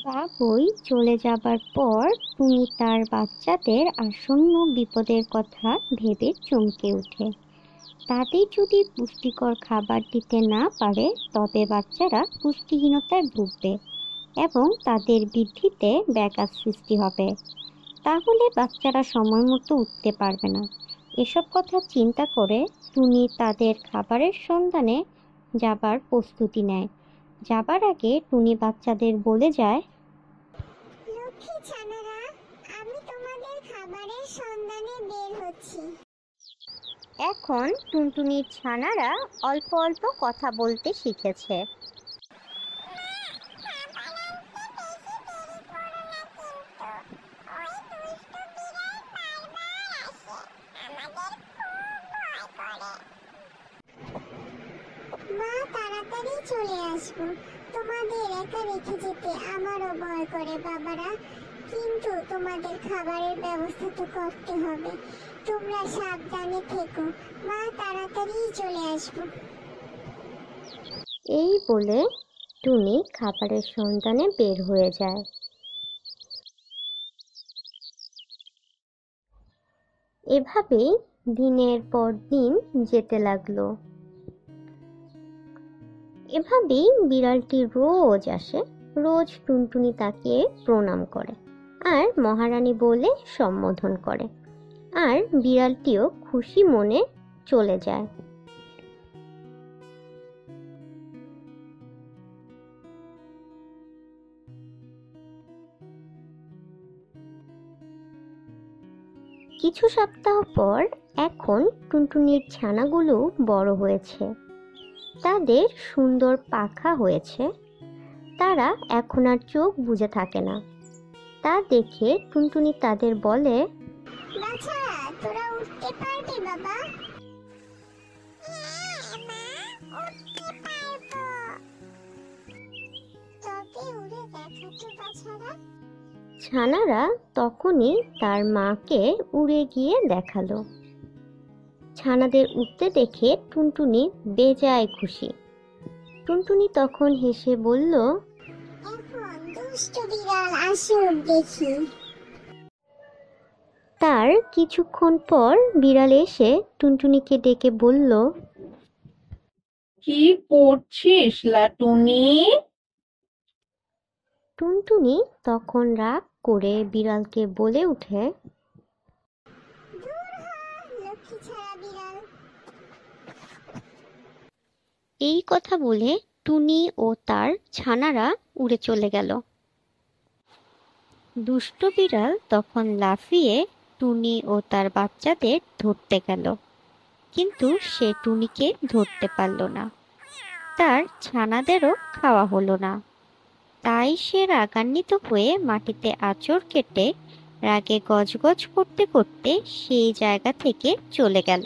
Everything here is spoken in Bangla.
বাবুই চলে যাবার পর টুনি তার বাচ্চাদের আসন্ন বিপদের কথা ভেবে চমকে ওঠে। তাদের যদি পুষ্টিকর খাবার দিতে না পারে তবে বাচ্চারা পুষ্টিহীনতায় ভুগবে এবং তাদের বৃদ্ধিতে ব্যাঘাত সৃষ্টি হবে। তাহলে বাচ্চারা সময় মতো উঠতে পারবে না। এসব কথা চিন্তা করে টুনি তাদের খাবারের সন্ধানে যাবার প্রস্তুতি নেয়। যাবার আগে টুনি বাচ্চাদের বলে যায়, লক্ষ্মী ছানারা, আমি তোমাদের খাবারের সন্ধানে বের হচ্ছি। এখন টুনটুনির ছানারা অল্প অল্প কথা বলতে শিখেছে। মা, তাড়াতাড়ি চলে আসবো। তোমাদের একা রেখে যেতে আমারও ভয় করে বাবারা, কিন্তু তোমাদের খাবারের ব্যবস্থা তো করতে হবে। তোমরা সাবধানে থেকো। মা, তাড়াতাড়ি চলে আসবো। এই বলে টুনি খাবারের সন্ধানে বের হয়ে যায়। এভাবেই দিনের পর দিন যেতে লাগলো। এভাবেই বিড়ালটি রোজ আসে। রোজ টুনটুনি তাকে প্রণাম করে আর মহারানী বলে সম্বোধন করে, আর বিড়ালটিও খুশি মনে চলে যায়। কিছু সপ্তাহ পর এখন টুনটুনির ছানাগুলো বড় হয়েছে। তাদের সুন্দর পাখা হয়েছে। তারা এখন আর চোখ বুজে থাকে না। তা দেখে টুনটুনি তাদের বলে, বাছারা, তোরা উঠতে পারবি বাবা? উঠতে পারবো। তবে উড়ে দেখা তো বাছারা। ছানারা তখনই তার মাকে উড়ে গিয়ে দেখালো। ছানাদের উঠতে দেখে টুনটুনি বেজায় খুশি। টুনটুনি তখন হেসে বলল, এখন দুষ্ট বিড়াল আসুক দেখি। তার কিছুক্ষণ পর বিড়াল এসে টুনটুনিকে ডেকে বলল, কি করছিস লাটুনি? টুনটুনি তখন রাগ করে বিড়ালকে বলে উঠে, দূর হ, লক্ষ্মী ছাড়া বিড়াল। এই কথা বলে টুনি ও তার ছানারা উড়ে চলে গেল। দুষ্ট বিড়াল তখন লাফিয়ে টুনি ও তার বাচ্চাদের ধরতে গেল, কিন্তু সে টুনিকে ধরতে পারল না। তার ছানাদেরও খাওয়া হলো না। তাই সে রাগান্বিত হয়ে মাটিতে আঁচড় কেটে রাগে গজগজ করতে করতে সেই জায়গা থেকে চলে গেল।